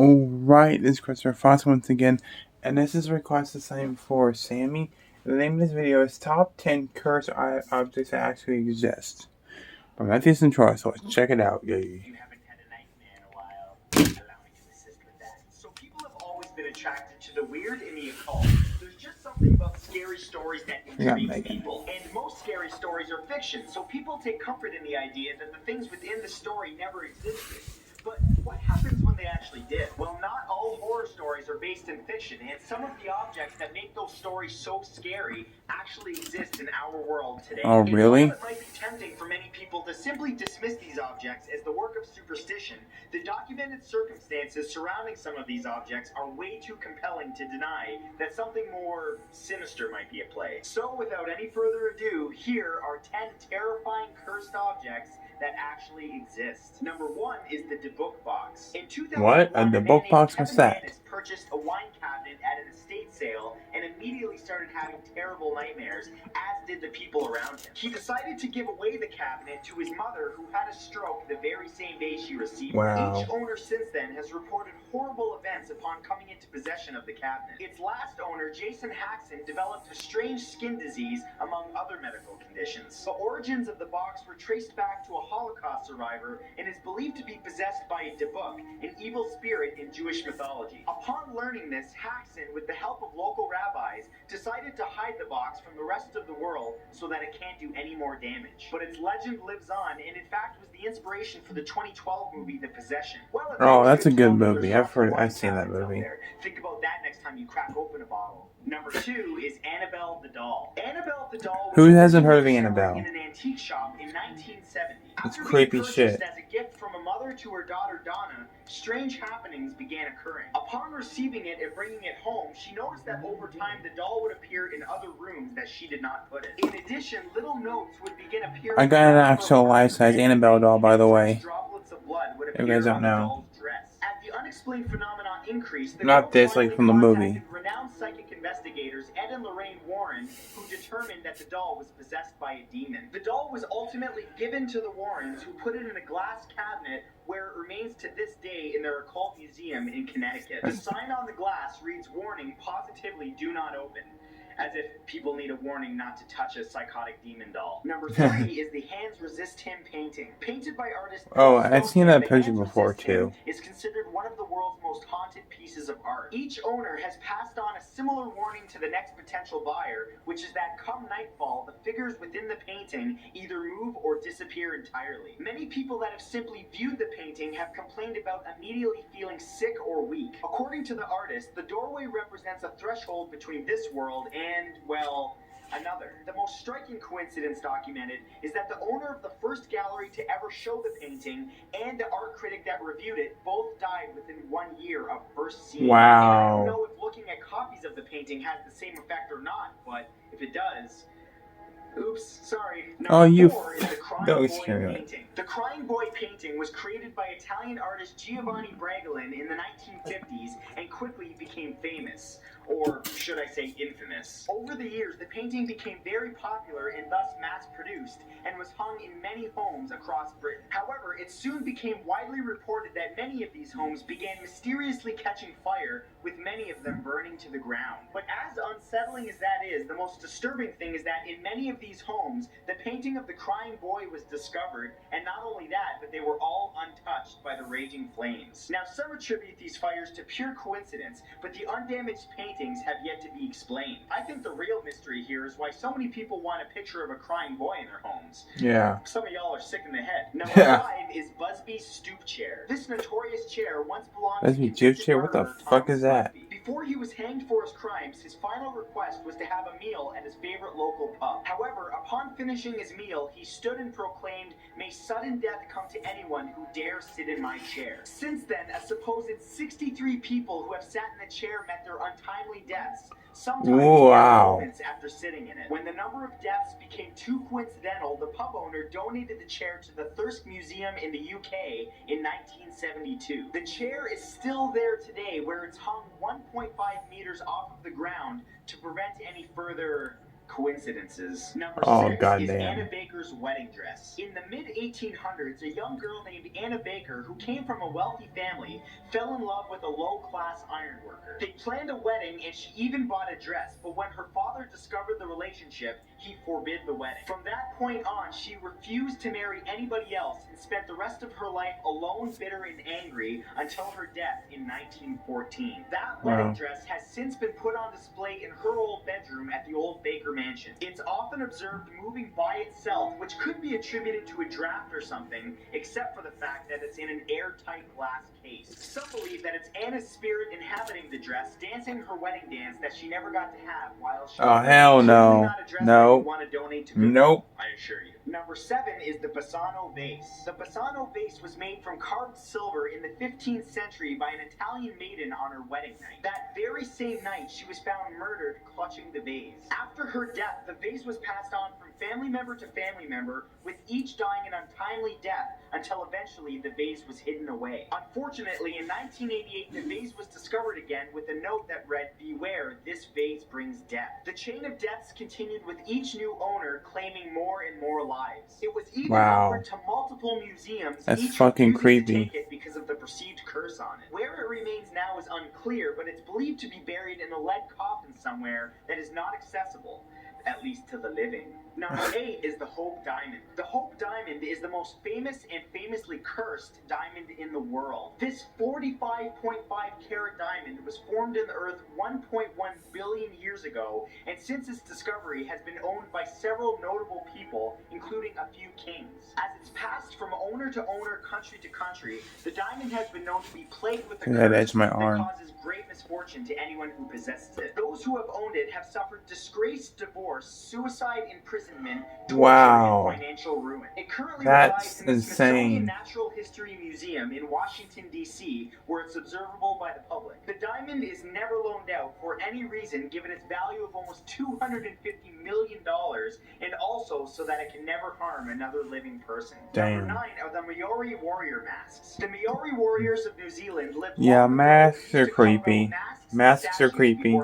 Alright, this is Christopher Fox once again, and this is a request assignment for Sammy. The name of this video is Top 10 Cursed Objects That Actually Exist. From Matthews and Troy, so let's check it out. Yay. You haven't had a nightmare in a while. Allow me to assist with that. So people have always been attracted to the weird and the occult. There's just something about scary stories that intrigues people. And most scary stories are fiction, so people take comfort in the idea that the things within the story never existed. But what happens when they actually did? Well, not all horror stories are based in fiction, and some of the objects that make those stories so scary actually exist in our world today. Oh, really? It might be tempting for many people to simply dismiss these objects as the work of superstition. The documented circumstances surrounding some of these objects are way too compelling to deny that something more sinister might be at play. So without any further ado, here are 10 terrifying cursed objects that actually exist. Number 1 is the DeBook box. In 2001, what? A DeBook box? What's that? Purchased a wine cabinet at an estate sale and immediately started having terrible nightmares, as did the people around him. He decided to give away the cabinet to his mother, who had a stroke the very same day she received it. Wow. Each owner since then has reported horrible events upon coming into possession of the cabinet. Its last owner, Jason Haxon, developed a strange skin disease, among other medical conditions. The origins of the box were traced back to a Holocaust survivor and is believed to be possessed by a DeBook, an evil spirit in Jewish mythology. Upon learning this, Haxon, with the help of local rabbis, decided to hide the box from the rest of the world so that it can't do any more damage. But its legend lives on, and in fact was the inspiration for the 2012 movie The Possession. Well, oh, that's a good movie. I've seen that movie. Think about that next time you crack open a bottle. Number 2 is Annabelle the doll. Annabelle the doll. Who hasn't heard of Annabelle? In an antique shop in 1970. It's creepy shit. As a gift from a mother to her daughter Donna, strange happenings began occurring. Upon receiving it and bringing it home, she noticed that over time the doll would appear in other rooms that she did not put it. In addition, little notes would begin appearing. I got an actual life-size Annabelle doll, by the way. Droplets of blood would appear you guys don't on know. the doll's dress. As the unexplained phenomenon increased, not this, like from the movie. Renowned psychic investigators Ed and Lorraine Warren, who determined that the doll was possessed by a demon. The doll was ultimately given to the Warrens, who put it in a glass cabinet where it remains to this day in their occult museum in Connecticut. The sign on the glass reads, "Warning, positively do not open." As if people need a warning not to touch a psychotic demon doll. Number 3 is the Hands Resist Him painting. Painted by artist... Oh, I've seen that picture before, too. ...is considered one of the world's most haunted pieces of art. Each owner has passed on a similar warning to the next potential buyer, which is that come nightfall, the figures within the painting either move or disappear entirely. Many people that have simply viewed the painting have complained about immediately feeling sick or weak. According to the artist, the doorway represents a threshold between this world and, well, another. The most striking coincidence documented is that the owner of the first gallery to ever show the painting and the art critic that reviewed it both died within 1 year of first seeing it. Wow. I don't know if looking at copies of the painting has the same effect or not, but if it does... Oops, sorry. Number 4 is the Crying Boy painting. The Crying Boy painting was created by Italian artist Giovanni Bragolin in the 1950s and quickly became famous. Or should I say infamous. Over the years, the painting became very popular and thus mass-produced and was hung in many homes across Britain. However, it soon became widely reported that many of these homes began mysteriously catching fire, with many of them burning to the ground. But as unsettling as that is, the most disturbing thing is that in many of these homes, the painting of the Crying Boy was discovered, and not only that, but they were all untouched by the raging flames. Now, some attribute these fires to pure coincidence, but the undamaged paintings have yet to be explained. I think the real mystery here is why so many people want a picture of a crying boy in their homes. Yeah. Some of y'all are sick in the head. Number 5 is Busby's stoop chair. This notorious chair once belonged to stoop chair? What the fuck is that? Before he was hanged for his crimes, his final request was to have a meal at his favorite local pub. However, upon finishing his meal, he stood and proclaimed, "May sudden death come to anyone who dares sit in my chair." Since then, a supposed 63 people who have sat in the chair met their untimely deaths, sometimes moments after sitting in it. When the number of deaths became too coincidental, the pub owner donated the chair to the Thirsk Museum in the UK in 1972. The chair is still there today, where it's hung 1.5 meters off of the ground to prevent any further coincidences. Number 6 is Anna Baker's wedding dress. In the mid-1800s, a young girl named Anna Baker, who came from a wealthy family, fell in love with a low-class ironworker. They planned a wedding and she even bought a dress, but when her father discovered the relationship, he forbid the wedding. From that point on, she refused to marry anybody else and spent the rest of her life alone, bitter, and angry until her death in 1914. That wedding dress has since been put on display in her old bedroom at the old Baker Mansion. It's often observed moving by itself, which could be attributed to a draft or something, except for the fact that it's in an airtight glass case. Some believe that it's Anna's spirit inhabiting the dress, dancing her wedding dance that she never got to have while she was hell no. No. Nope. I assure you. Number 7 is the Bassano vase. The Bassano vase was made from carved silver in the 15th century by an Italian maiden on her wedding night. That very same night, she was found murdered clutching the vase. After her death, the vase was passed on from family member to family member, with each dying an untimely death until eventually the vase was hidden away. Unfortunately, in 1988, the vase was discovered again with a note that read, "Beware, this vase brings death." The chain of deaths continued with each new owner claiming more and more lives. It was even offered to multiple museums. That's fucking creepy. To take it because of the perceived curse on it. Where it remains now is unclear, but it's believed to be buried in a lead coffin somewhere that is not accessible, at least to the living. Number 8 is the Hope Diamond. The Hope Diamond is the most famous and famously cursed diamond in the world. This 45.5 carat diamond was formed in the earth 1.1 billion years ago, and since its discovery has been owned by several notable people, including a few kings. As it's passed from owner to owner, country to country, the diamond has been known to be plagued with a curse that causes great misfortune to anyone who possesses it. Those who have owned it have suffered disgrace, divorce, suicide, imprisonment, torture, and financial ruin. It currently resides in the Smithsonian Natural History Museum in Washington, D.C., where it's observable by the public. The diamond is never loaned out for any reason, given its value of almost $250 million, and also so that it can never harm another living person. Number 9 are the Maori warrior masks. The Maori warriors of New Zealand lived masks are creepy. Masks are creepy.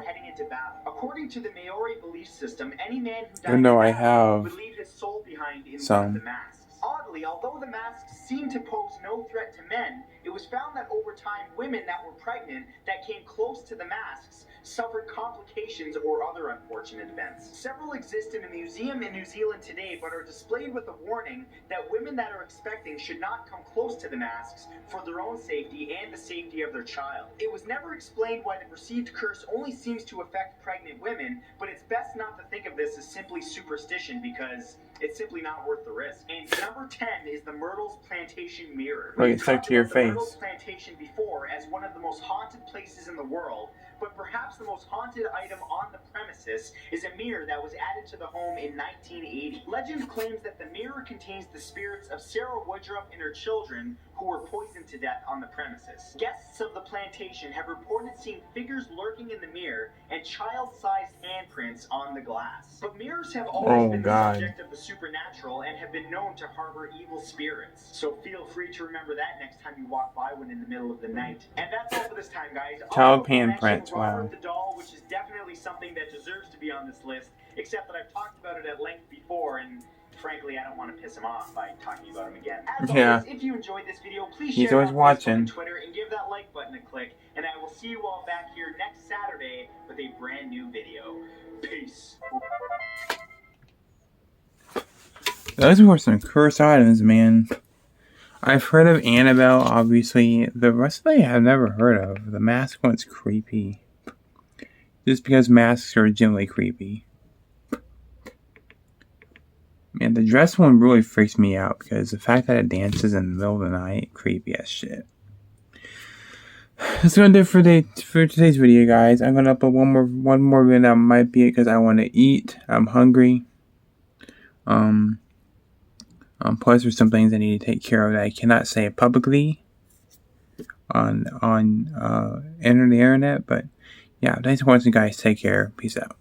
According to the Maori belief system, any man who died would leave his soul behind in one of the masks. Oddly, although the masks seemed to pose no threat to men, it was found that over time, women that were pregnant that came close to the masks suffered complications or other unfortunate events. Several exist in a museum in New Zealand today, but are displayed with a warning that women that are expecting should not come close to the masks for their own safety and the safety of their child. It was never explained why the perceived curse only seems to affect pregnant women, but it's best not to think of this as simply superstition because it's simply not worth the risk. And number 10 is the Myrtles Plantation Mirror. It's stuck to your face. Myrtles Plantation before as one of the most haunted places in the world, but perhaps the most haunted item on the premises is a mirror that was added to the home in 1980. Legend claims that the mirror contains the spirits of Sarah Woodruff and her children who were poisoned to death on the premises. Guests of the plantation have reported seeing figures lurking in the mirror and child-sized handprints on the glass. But mirrors have always been the subject of the supernatural and have been known to harbor evil spirits. So feel free to remember that next time you walk by one in the middle of the night. And that's all for this time, guys. Child handprints, wow. The doll, which is definitely something that deserves to be on this list, except that I've talked about it at length before, and frankly, I don't want to piss him off by talking about him again. As always, if you enjoyed this video, please share it on Facebook and Twitter and give that like button a click. And I will see you all back here next Saturday with a brand new video. Peace. Those were some cursed items, man. I've heard of Annabelle, obviously. The rest of it I've never heard of. The mask one's creepy. Just because masks are generally creepy. Man, the dress one really freaks me out because the fact that it dances in the middle of the night, creepy as shit. That's gonna do it for today's video, guys. I'm gonna upload one more video that might be it because I want to eat. I'm hungry. Plus, there's some things I need to take care of that I cannot say publicly on the internet. But yeah, thanks for watching, guys. Take care. Peace out.